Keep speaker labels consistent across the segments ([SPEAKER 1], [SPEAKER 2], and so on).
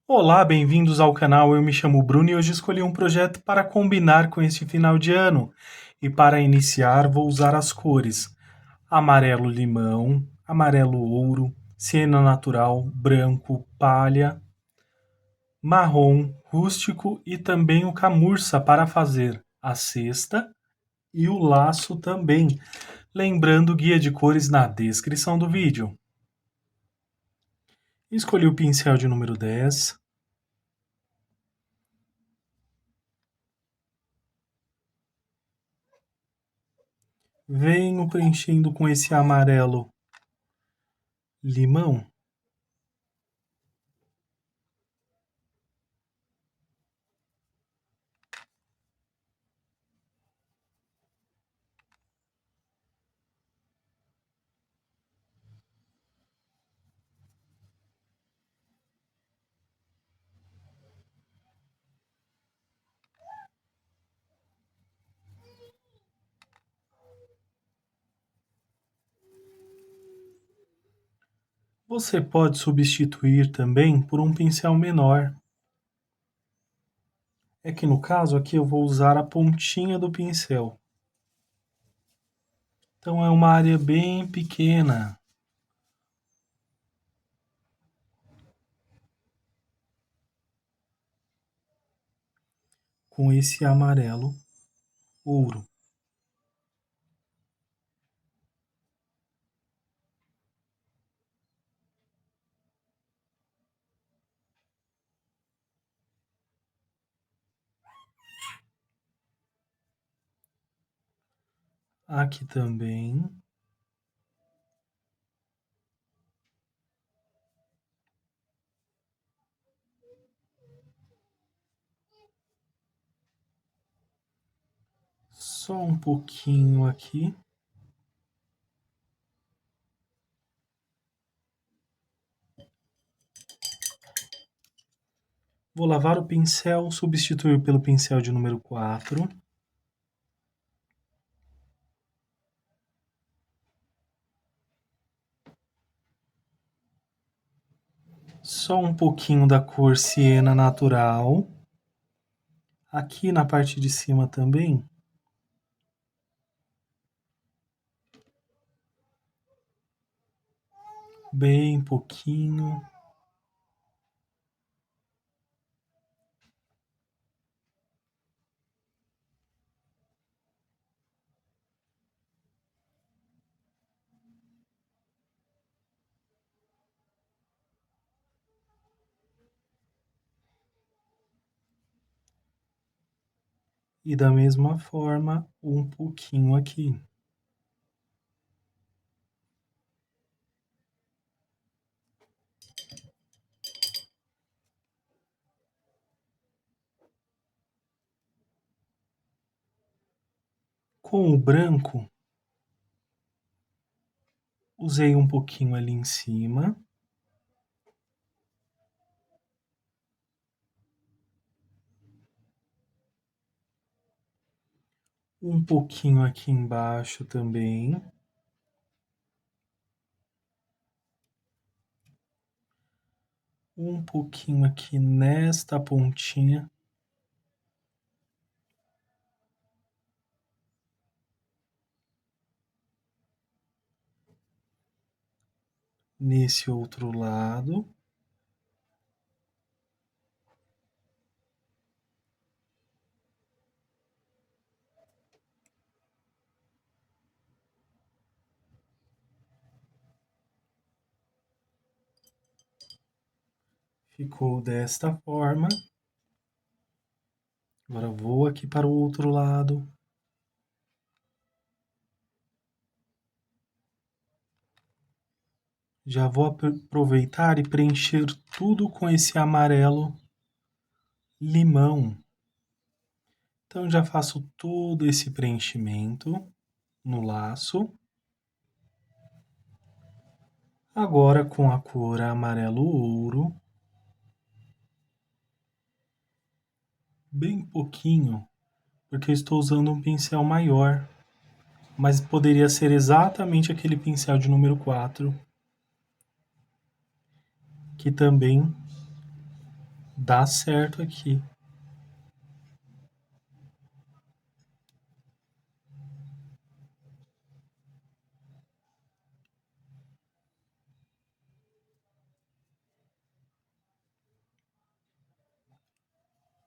[SPEAKER 1] Olá, bem-vindos ao canal. Eu me chamo Bruno e hoje escolhi um projeto para combinar com este final de ano. E para iniciar, vou usar as cores amarelo limão, amarelo ouro, siena natural, branco, palha, marrom, rústico e também o camurça para fazer a cesta e o laço também. Lembrando o guia de cores na descrição do vídeo. Escolhi o pincel de número 10. Venho preenchendo com esse amarelo limão. Você pode substituir também por um pincel menor. É que no caso aqui eu vou usar a pontinha do pincel. Então é uma área bem pequena. Com esse amarelo ouro. Aqui também. Só um pouquinho aqui. Vou lavar o pincel, substituir pelo pincel de número 4. Só um pouquinho da cor siena natural. Aqui na parte de cima também. Bem pouquinho. E da mesma forma, um pouquinho aqui. Com o branco, usei um pouquinho ali em cima. Um pouquinho aqui embaixo também. Um pouquinho aqui nesta pontinha. Nesse outro lado. Ficou desta forma. Agora vou aqui para o outro lado. Já vou aproveitar e preencher tudo com esse amarelo limão. Então já faço todo esse preenchimento no laço. Agora com a cor amarelo ouro. Bem pouquinho, porque eu estou usando um pincel maior. Mas poderia ser exatamente aquele pincel de número 4. Que também Dá certo aqui.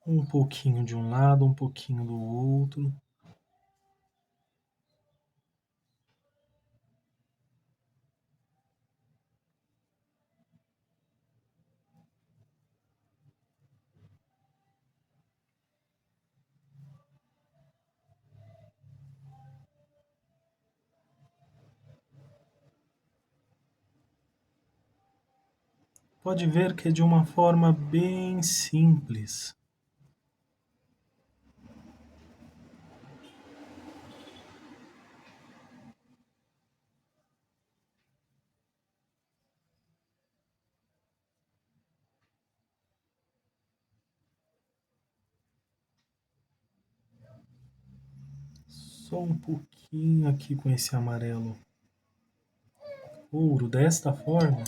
[SPEAKER 1] Um pouquinho de um lado, um pouquinho do outro. Pode ver que é de uma forma bem simples. Só um pouquinho aqui com esse amarelo ouro, desta forma.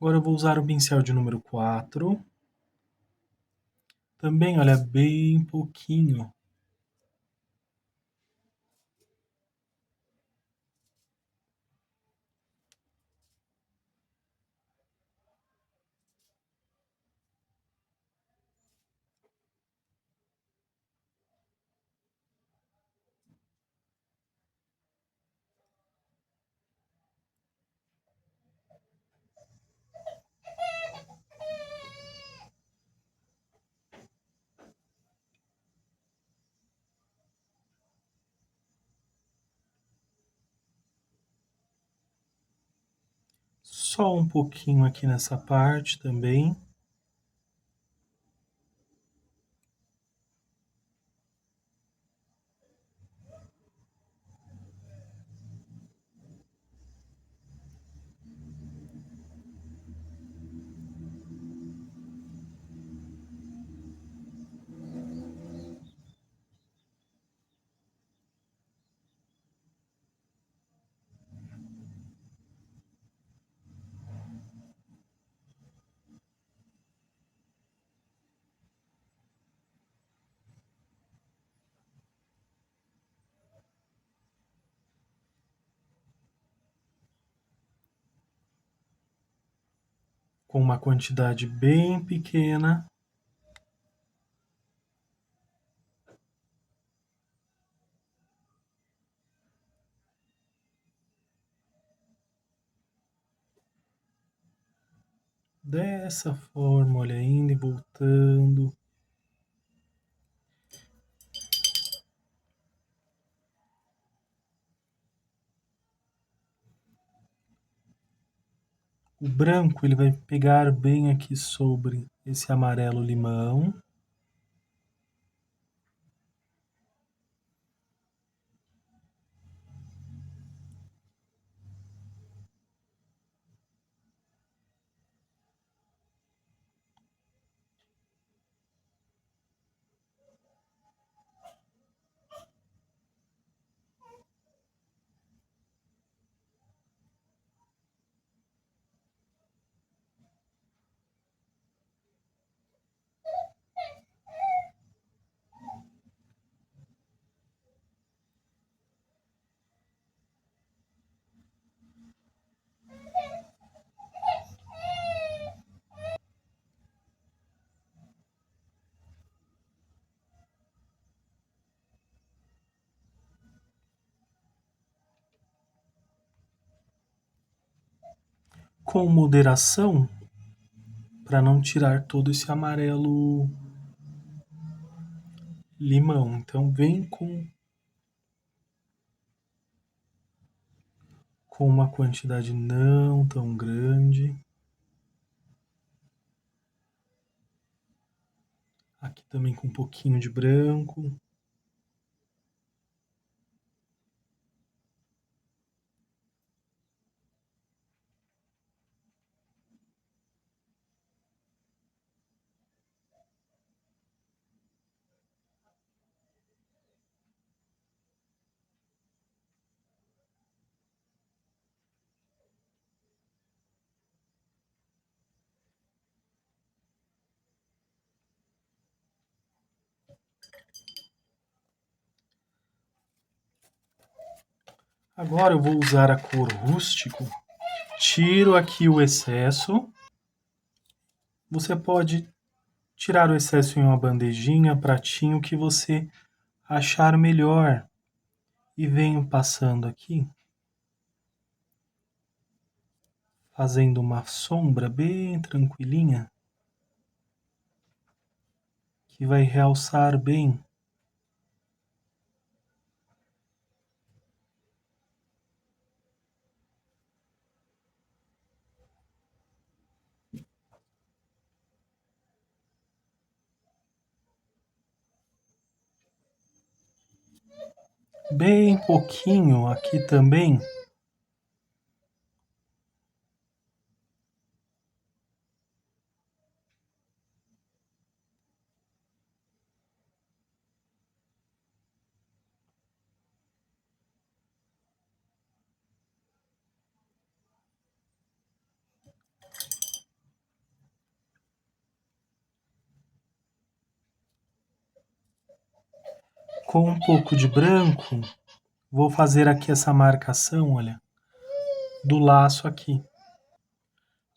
[SPEAKER 1] Agora eu vou usar o pincel de número 4. Também, olha, bem pouquinho. Só um pouquinho aqui nessa parte também. Com uma quantidade bem pequena. Dessa forma, olha, indo e voltando. O branco ele vai pegar bem aqui sobre esse amarelo limão. Com moderação, para não tirar todo esse amarelo limão. Então vem com uma quantidade não tão grande. Aqui também com um pouquinho de branco. Agora eu vou usar a cor rústico. Tiro aqui o excesso. Você pode tirar o excesso em uma bandejinha, pratinho, que você achar melhor. E venho passando aqui, fazendo uma sombra bem tranquilinha, que vai realçar bem. Bem pouquinho aqui também. Com um pouco de branco, vou fazer aqui essa marcação, olha, do laço aqui.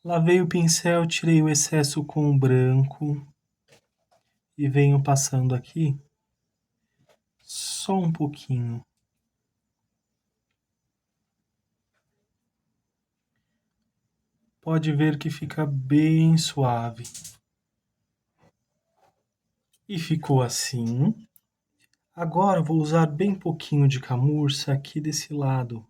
[SPEAKER 1] Lavei o pincel, tirei o excesso com o branco e venho passando aqui só um pouquinho. Pode ver que fica bem suave. E ficou assim. Agora vou usar bem pouquinho de camurça aqui desse lado.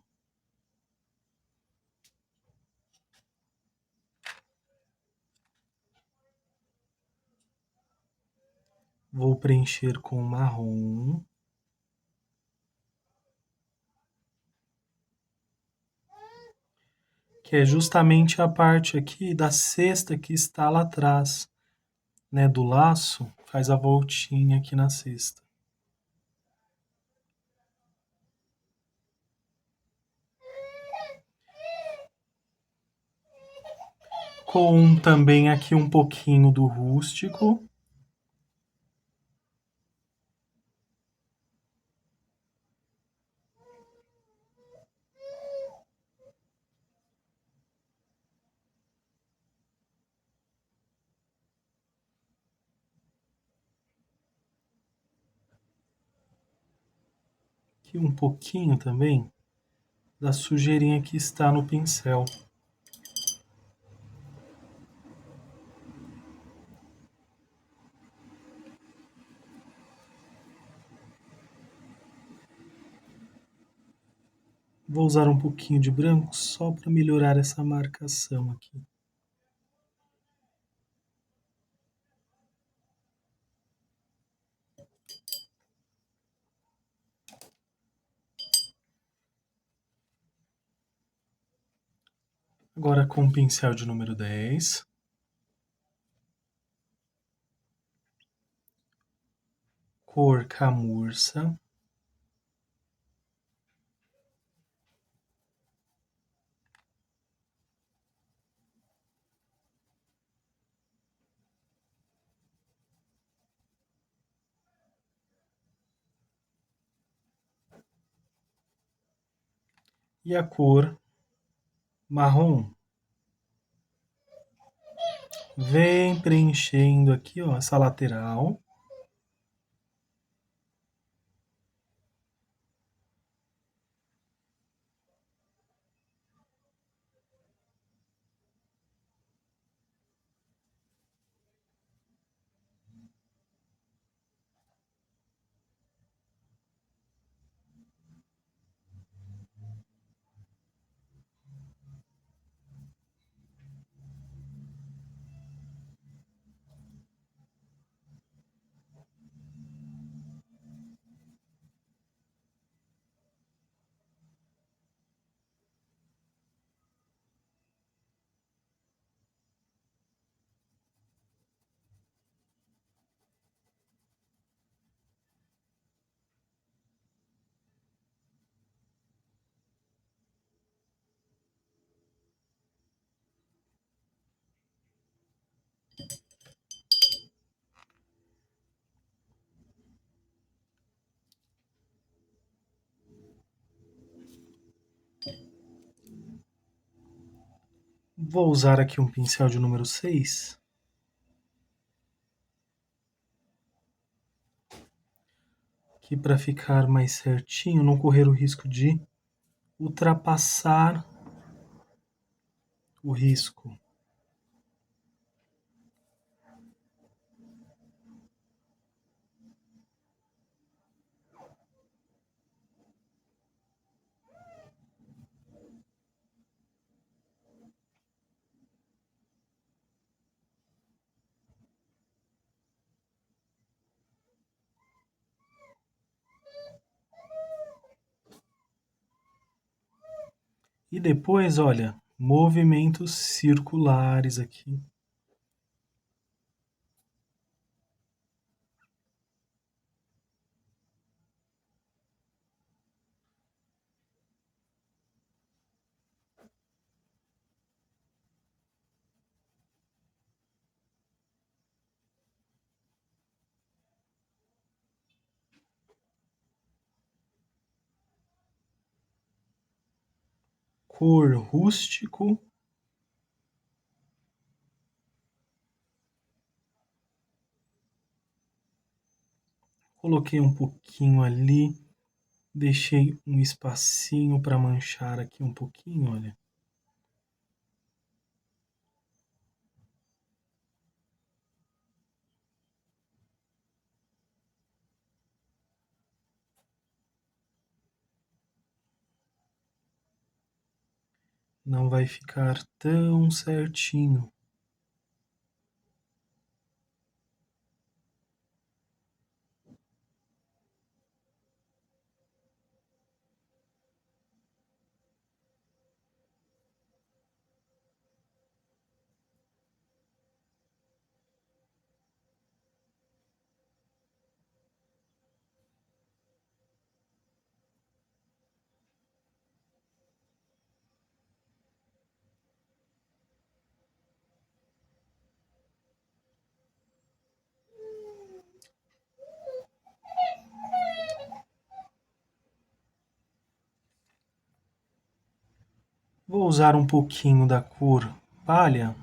[SPEAKER 1] Vou preencher com marrom. Que é justamente a parte aqui da cesta que está lá atrás, né, do laço, faz a voltinha aqui na cesta. Com também aqui um pouquinho do rústico. Aqui um pouquinho também da sujeirinha que está no pincel. Vou usar um pouquinho de branco só para melhorar essa marcação aqui. Agora com o pincel de número 10. Cor camurça. E a cor marrom. Vem preenchendo aqui, ó, essa lateral. Vou usar aqui um pincel de número 6. Aqui para ficar mais certinho, não correr o risco de ultrapassar o risco. E depois, olha, movimentos circulares aqui. Cor rústico. Coloquei um pouquinho ali, deixei um espacinho para manchar aqui um pouquinho, olha. Não vai ficar tão certinho. Vou usar um pouquinho da cor palha.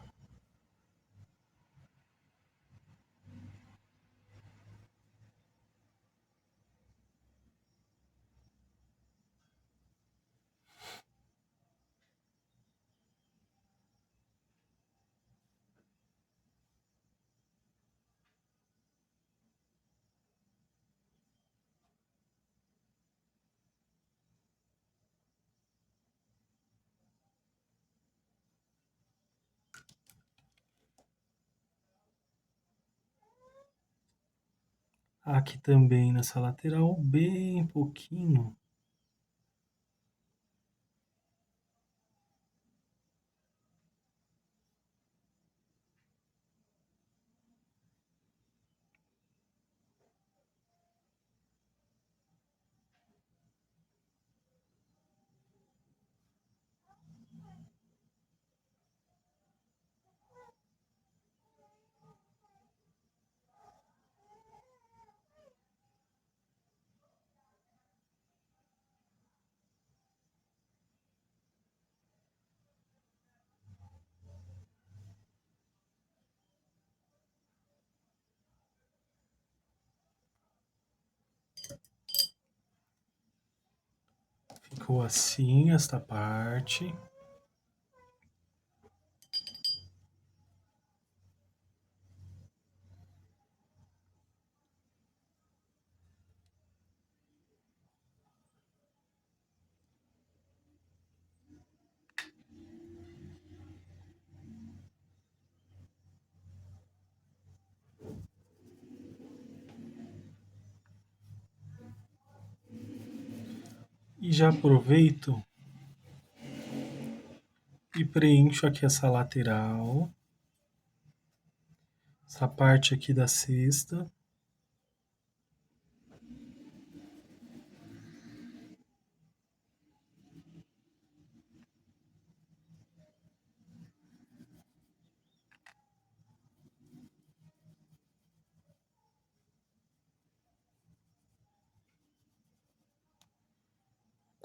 [SPEAKER 1] Aqui também nessa lateral, bem pouquinho. Ficou assim esta parte. E já aproveito e preencho aqui essa lateral, essa parte aqui da cesta.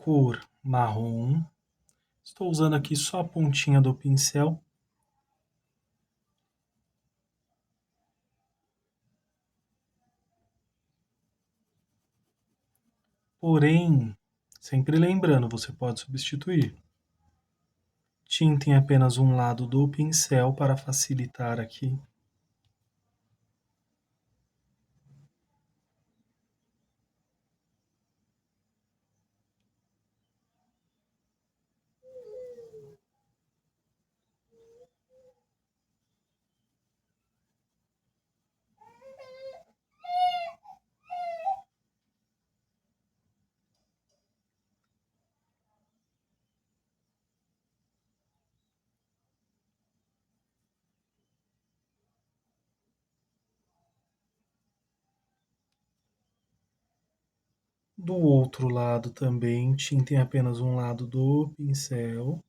[SPEAKER 1] Cor marrom. Estou usando aqui só a pontinha do pincel Porém, sempre lembrando, você pode substituir. Tinta em apenas um lado do pincel para facilitar aqui. Do outro lado também, tinta em apenas um lado do pincel.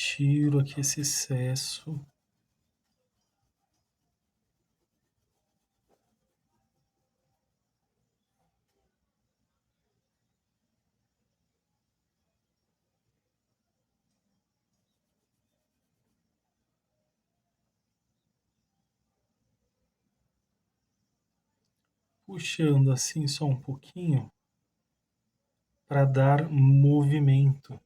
[SPEAKER 1] Tiro aqui esse excesso. Puxando assim só um pouquinho para dar movimento.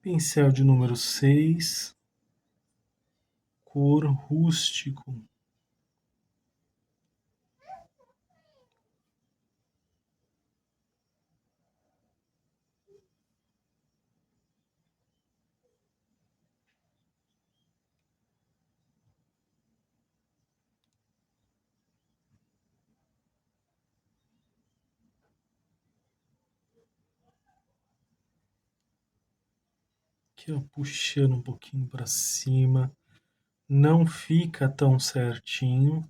[SPEAKER 1] Pincel de número 6, cor rústico. Aqui, ó, puxando um pouquinho para cima. Não fica tão certinho.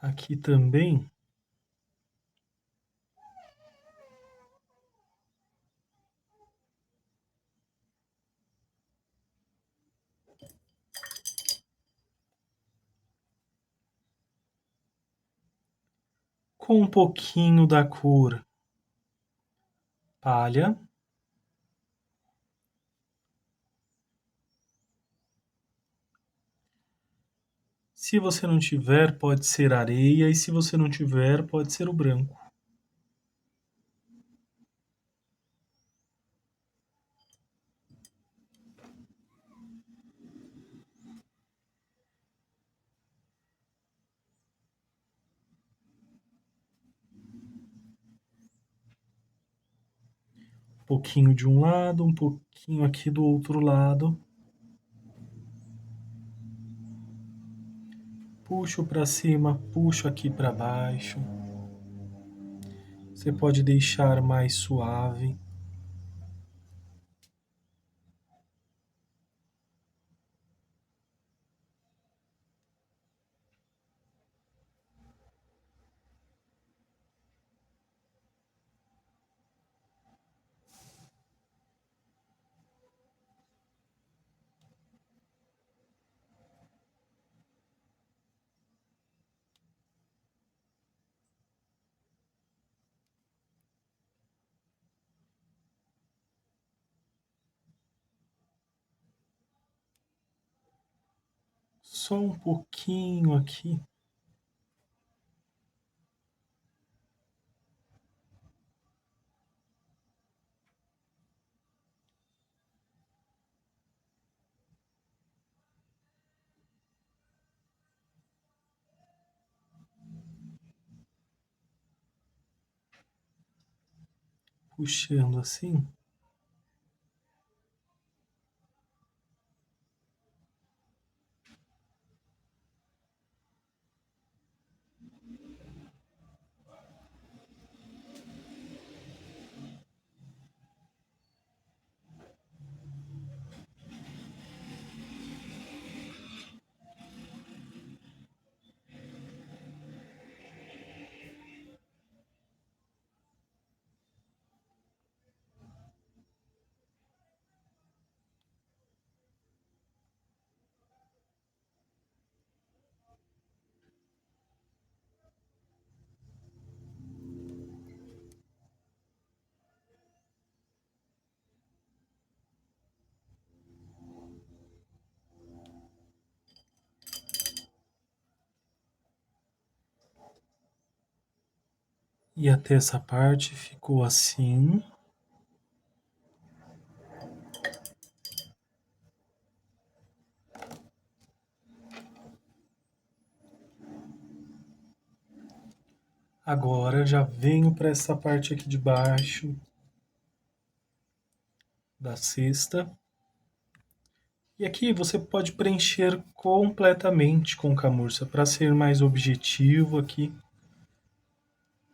[SPEAKER 1] Aqui também. com um pouquinho da cor palha. Se você não tiver, pode ser areia, e se você não tiver, pode ser o branco. Um pouquinho de um lado, um pouquinho aqui do outro lado. Puxo para cima, puxo aqui para baixo. Você pode deixar mais suave. Só um pouquinho aqui. Puxando assim. E até essa parte ficou assim. Agora já venho para essa parte aqui de baixo da cesta. E aqui você pode preencher completamente com camurça para ser mais objetivo aqui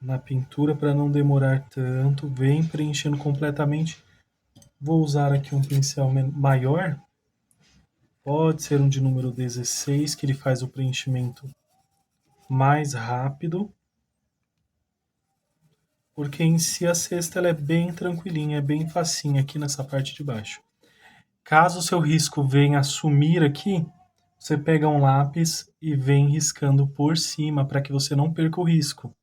[SPEAKER 1] na pintura, para não demorar tanto. Vem preenchendo completamente. Vou usar aqui um pincel maior. Pode ser um de número 16, que ele faz o preenchimento mais rápido. Porque em si a cesta ela é bem tranquilinha, é bem facinha aqui nessa parte de baixo. Caso o seu risco venha a sumir aqui, você pega um lápis e vem riscando por cima para que você não perca o risco.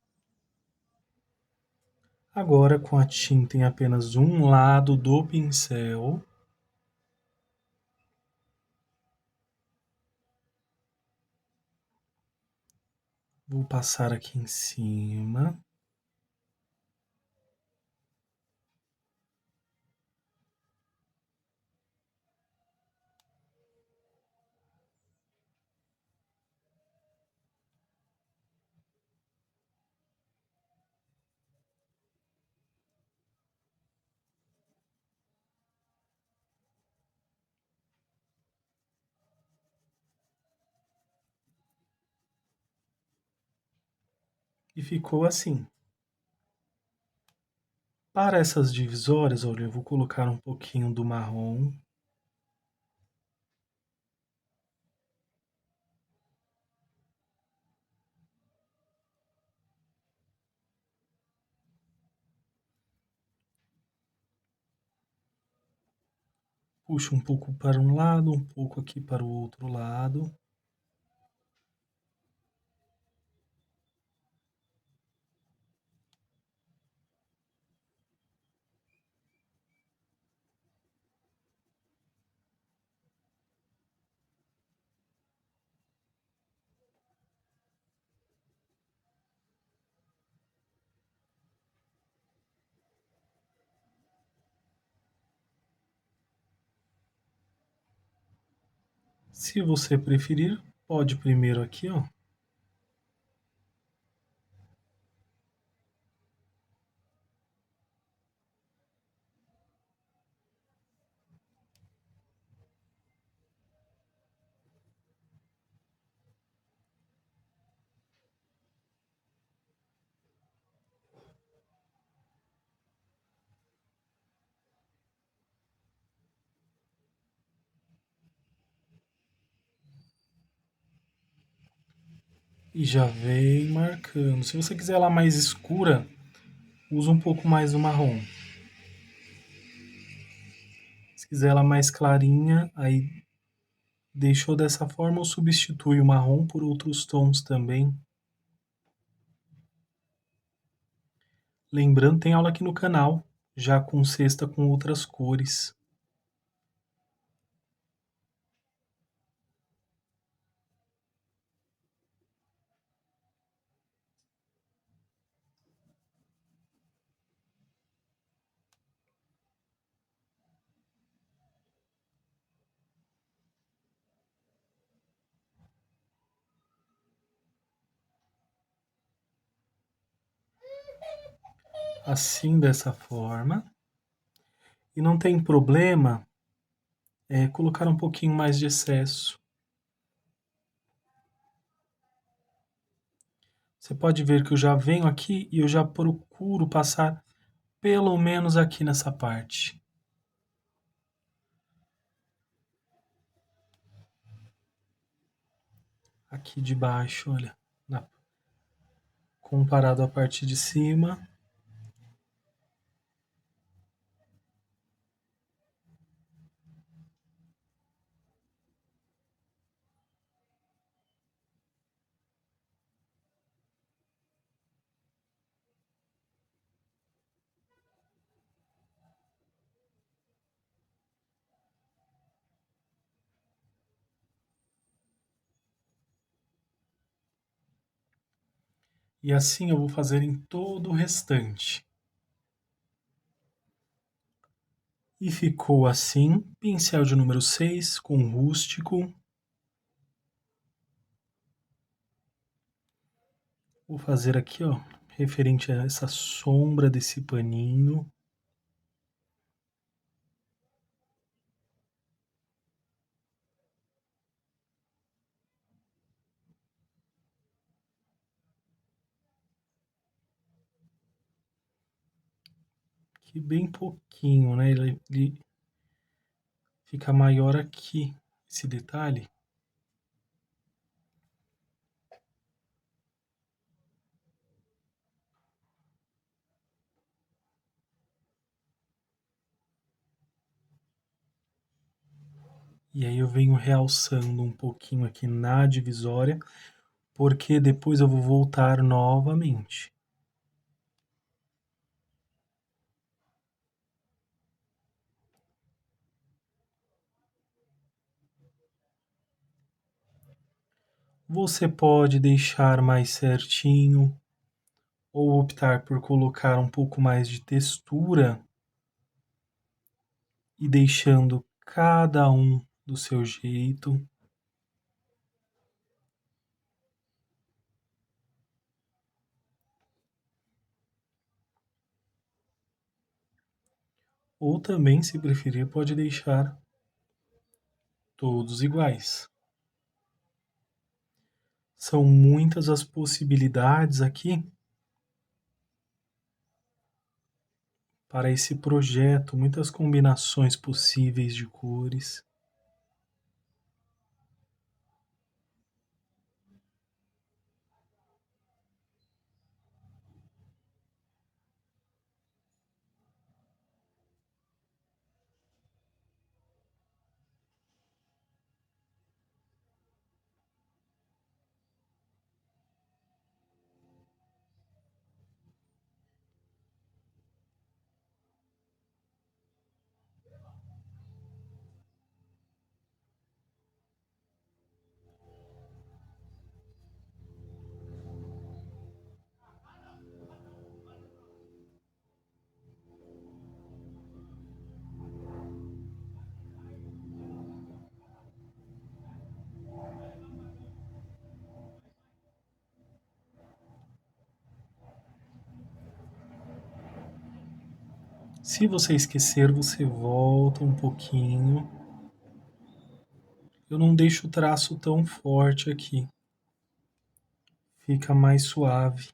[SPEAKER 1] Agora, com a tinta em apenas um lado do pincel, vou passar aqui em cima. E ficou assim. Para essas divisórias, olha, eu vou colocar um pouquinho do marrom. Puxo um pouco para um lado, um pouco aqui para o outro lado. Se você preferir, pode primeiro aqui, ó. E já vem marcando. Se você quiser ela mais escura, usa um pouco mais do marrom. Se quiser ela mais clarinha, aí deixou dessa forma ou substitui o marrom por outros tons também. Lembrando, tem aula aqui no canal, já com cesta com outras cores. Assim, dessa forma. E não tem problema colocar um pouquinho mais de excesso. Você pode ver que eu já venho aqui e eu já procuro passar pelo menos aqui nessa parte. Aqui de baixo, olha, comparado à parte de cima. E assim eu vou fazer em todo o restante. E ficou assim, pincel de número 6 com rústico. Vou fazer aqui, ó, referente a essa sombra desse paninho. Aqui bem pouquinho, né? Ele fica maior aqui, esse detalhe. E aí eu venho realçando um pouquinho aqui na divisória, porque depois eu vou voltar novamente. Você pode deixar mais certinho ou optar por colocar um pouco mais de textura e deixando cada um do seu jeito. Ou também, se preferir, pode deixar todos iguais. São muitas as possibilidades aqui para esse projeto, muitas combinações possíveis de cores. Se você esquecer, você volta um pouquinho. Eu não deixo o traço tão forte aqui. Fica mais suave.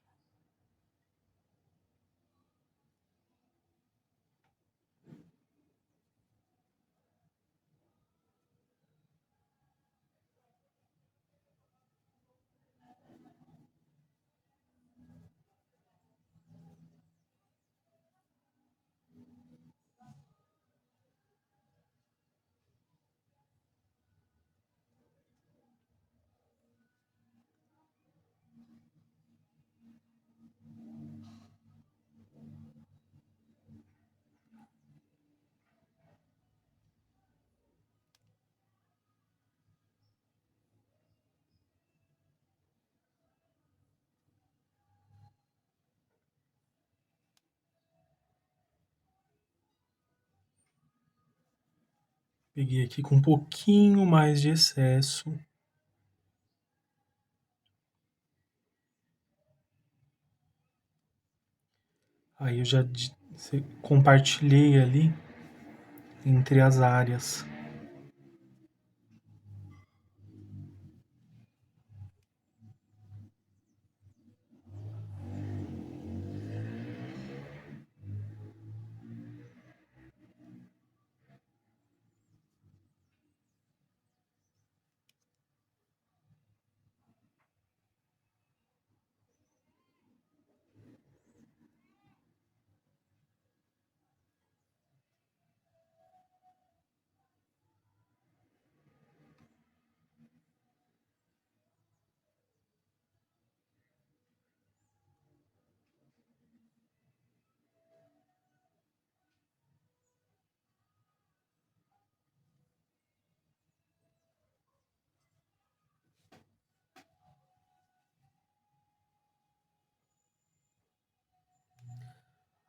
[SPEAKER 1] Peguei aqui com um pouquinho mais de excesso. Aí eu já compartilhei ali entre as áreas.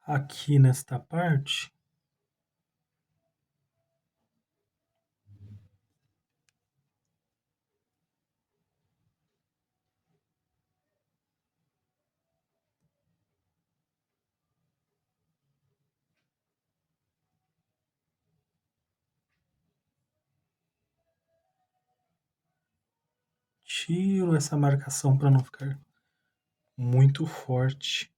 [SPEAKER 1] Aqui nesta parte, tiro essa marcação para não ficar muito forte.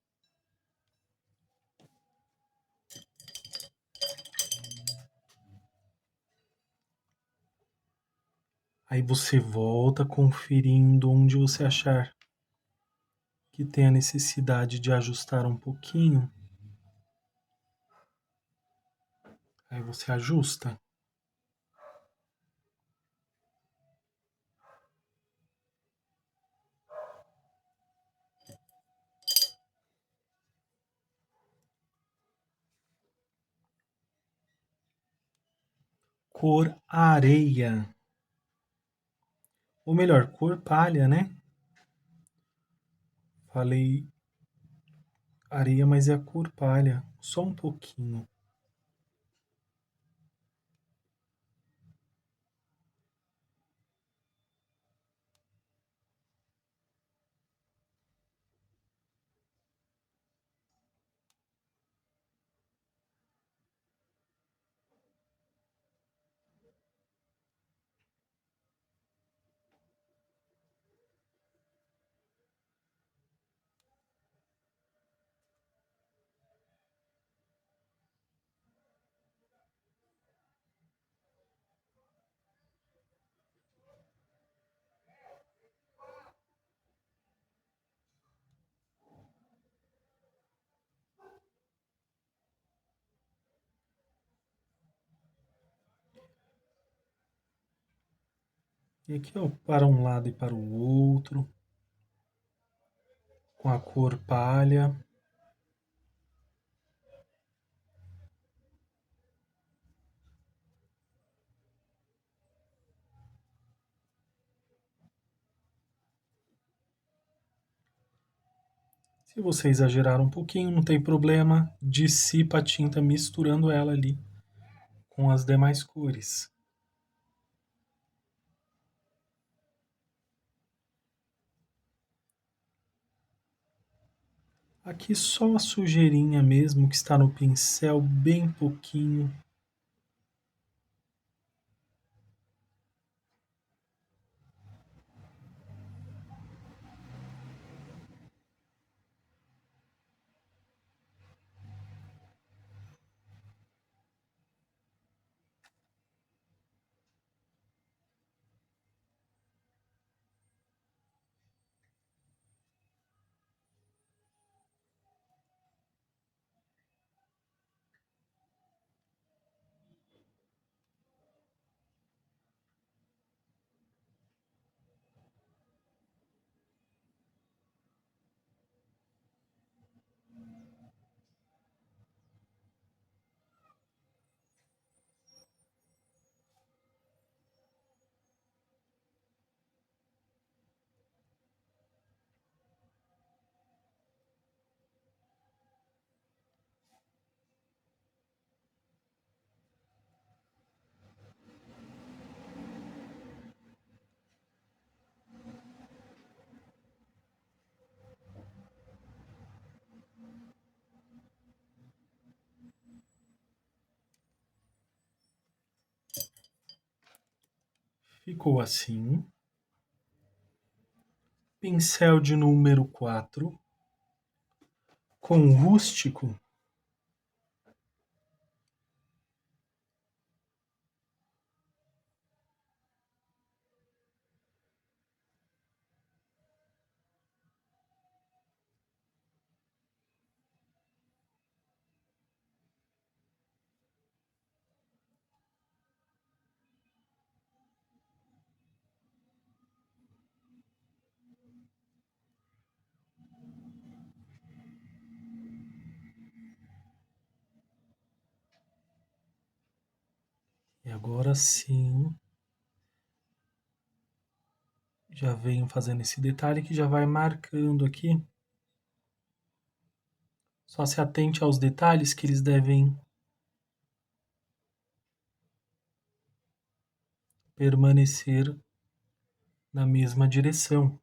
[SPEAKER 1] Aí você volta conferindo onde você achar que tem a necessidade de ajustar um pouquinho. Aí você ajusta. Cor areia. Ou melhor, cor palha, né? Falei areia, mas é a cor palha. Só um pouquinho. E aqui, ó, para um lado e para o outro, com a cor palha. Se você exagerar um pouquinho, não tem problema, dissipa a tinta misturando ela ali com as demais cores. Aqui só a sujeirinha mesmo que está no pincel, bem pouquinho. Ficou assim. Pincel de número 4 com rústico. E agora sim, já venho fazendo esse detalhe que já vai marcando aqui. Só se atente aos detalhes que eles devem permanecer na mesma direção.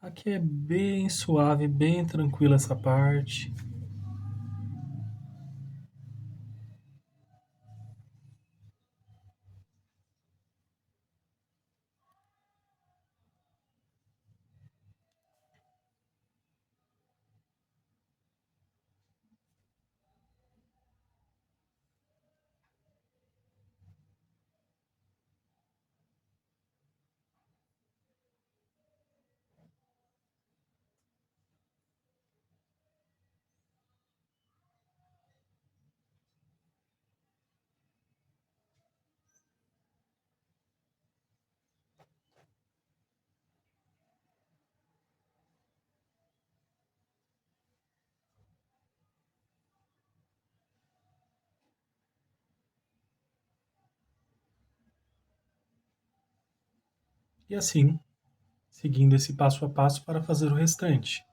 [SPEAKER 1] Aqui é bem suave, bem tranquila essa parte. E assim, seguindo esse passo a passo para fazer o restante.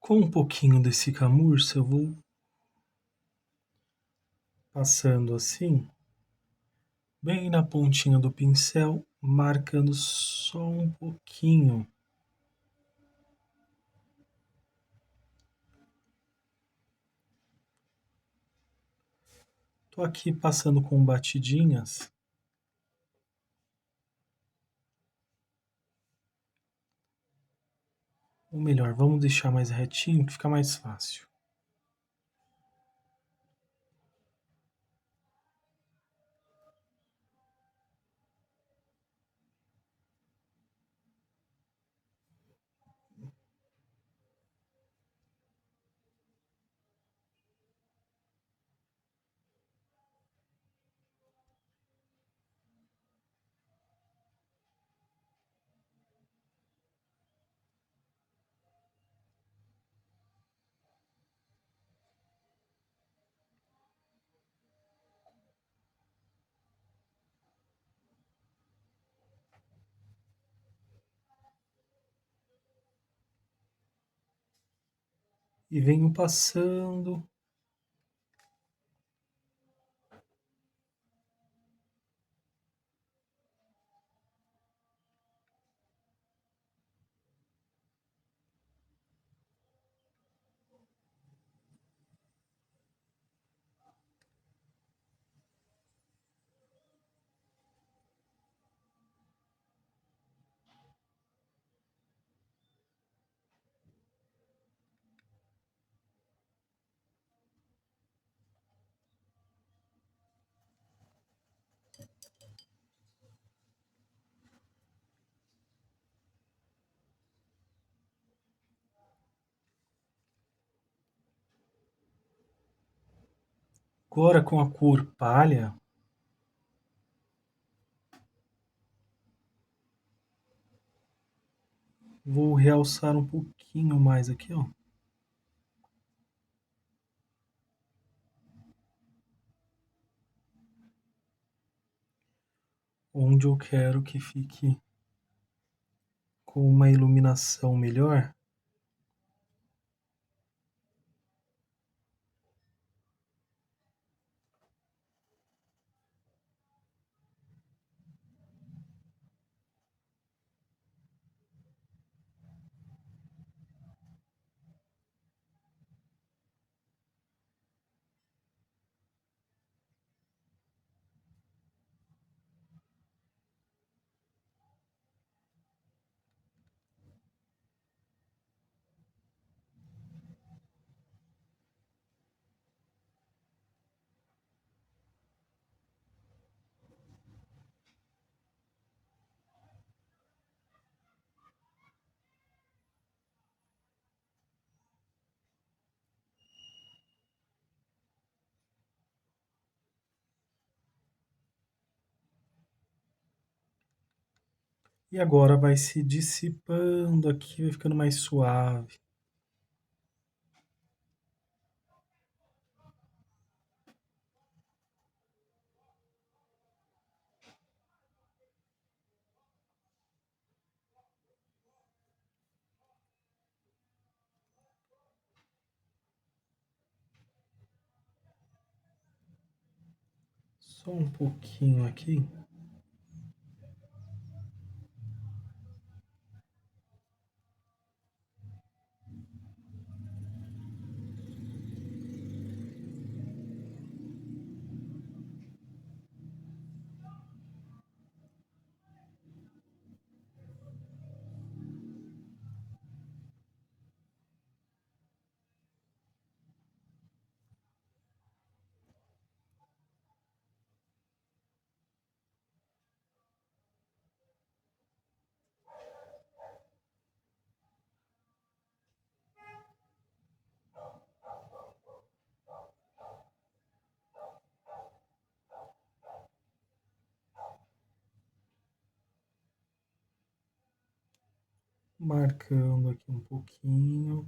[SPEAKER 1] Com um pouquinho desse camurça, eu vou passando assim, bem na pontinha do pincel, marcando só um pouquinho. Tô aqui passando com batidinhas. Ou melhor, vamos deixar mais retinho que fica mais fácil. e venho passando. Agora com a cor palha, vou realçar um pouquinho mais aqui, ó. Onde eu quero que fique com uma iluminação melhor. E agora vai se dissipando aqui, vai ficando mais suave. Só um pouquinho aqui. Marcando aqui um pouquinho.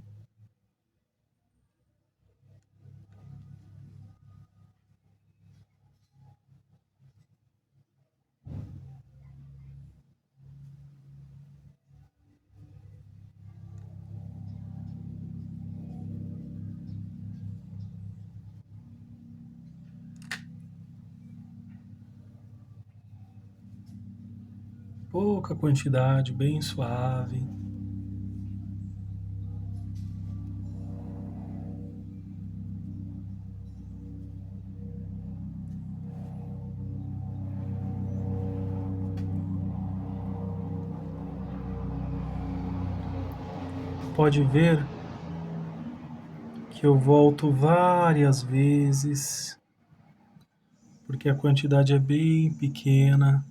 [SPEAKER 1] Pouca quantidade, bem suave. Pode ver que eu volto várias vezes, porque a quantidade é bem pequena.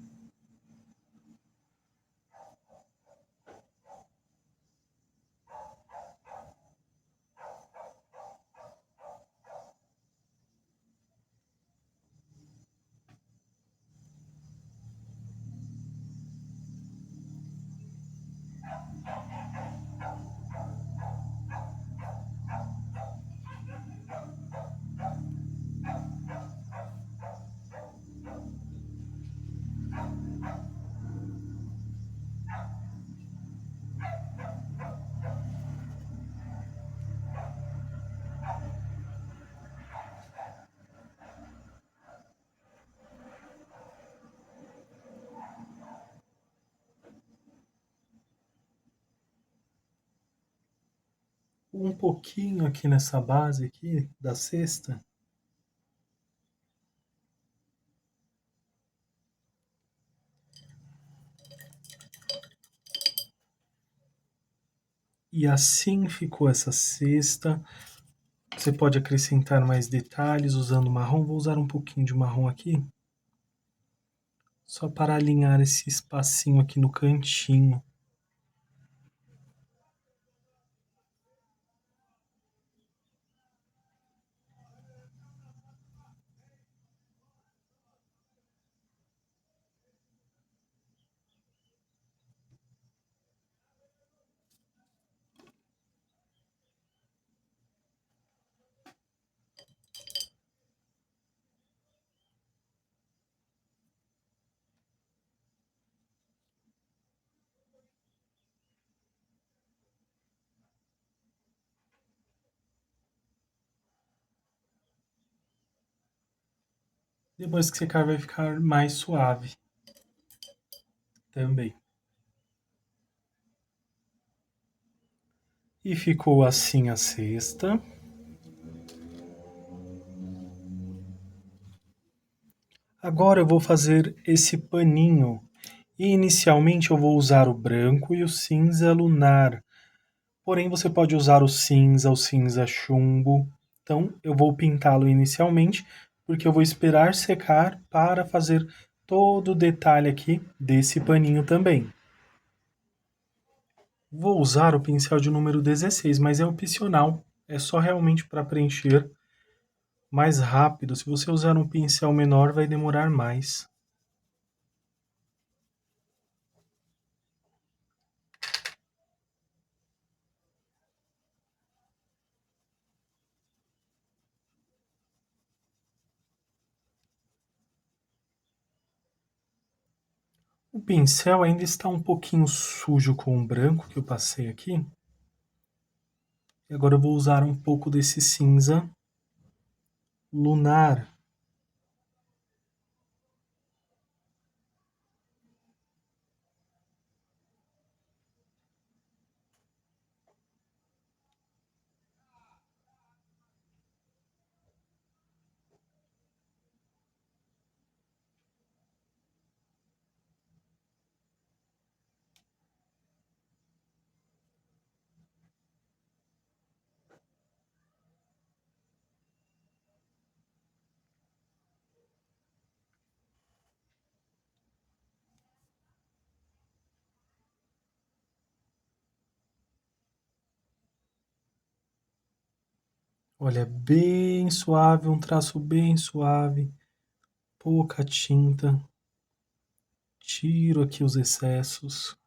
[SPEAKER 1] um pouquinho aqui nessa base aqui da cesta. E assim ficou essa cesta. Você pode acrescentar mais detalhes usando marrom. Vou usar um pouquinho de marrom aqui, só para alinhar esse espacinho aqui no cantinho. Depois que secar vai ficar mais suave também. E ficou assim a cesta. Agora eu vou fazer esse paninho. E inicialmente eu vou usar o branco e o cinza lunar. Porém, você pode usar o cinza chumbo. Então, eu vou pintá-lo inicialmente, porque eu vou esperar secar para fazer todo o detalhe aqui desse paninho também. Vou usar o pincel de número 16, mas é opcional. É só realmente para preencher mais rápido. Se você usar um pincel menor, vai demorar mais. O pincel ainda está um pouquinho sujo com o branco que eu passei aqui. E agora eu vou usar um pouco desse cinza lunar. Olha, bem suave, um traço bem suave, pouca tinta. Tiro aqui os excessos.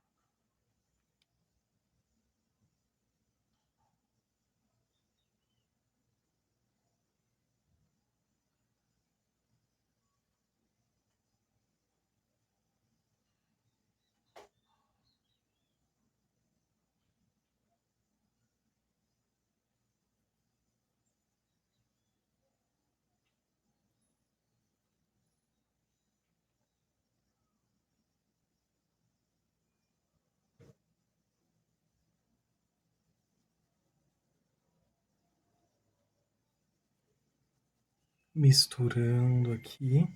[SPEAKER 1] Misturando aqui.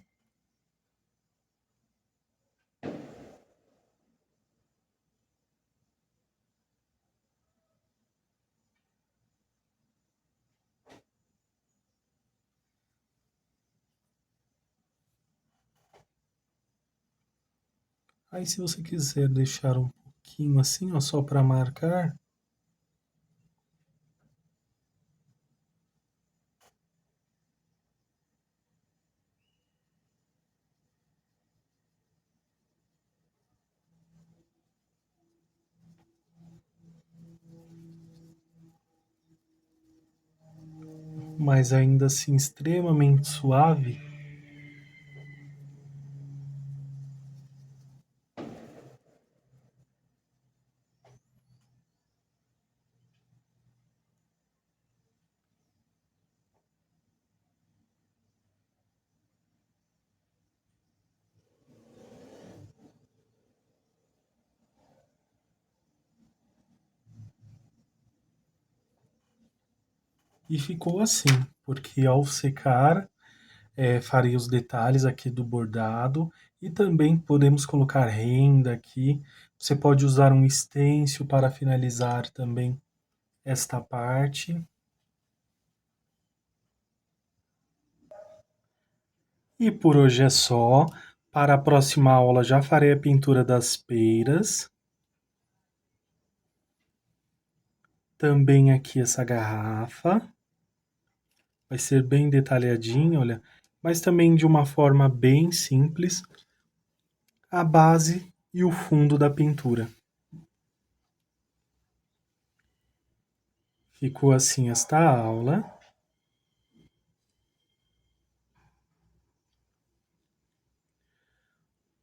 [SPEAKER 1] Aí, se você quiser deixar um pouquinho assim, ó, só para marcar, mas ainda assim extremamente suave. E ficou assim, porque ao secar, farei os detalhes aqui do bordado e também podemos colocar renda aqui. Você pode usar um stencil para finalizar também esta parte. E por hoje é só. Para a próxima aula já farei a pintura das peiras. Também aqui essa garrafa. Vai ser bem detalhadinho, olha, mas também de uma forma bem simples. A base e o fundo da pintura. Ficou assim esta aula.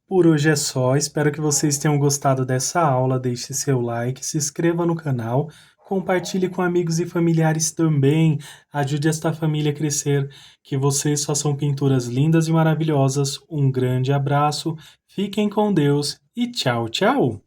[SPEAKER 1] Por hoje é só, espero que vocês tenham gostado dessa aula. Deixe seu like, se inscreva no canal, compartilhe com amigos e familiares também. Ajude esta família a crescer. Que vocês façam pinturas lindas e maravilhosas. Um grande abraço, fiquem com Deus e tchau, tchau!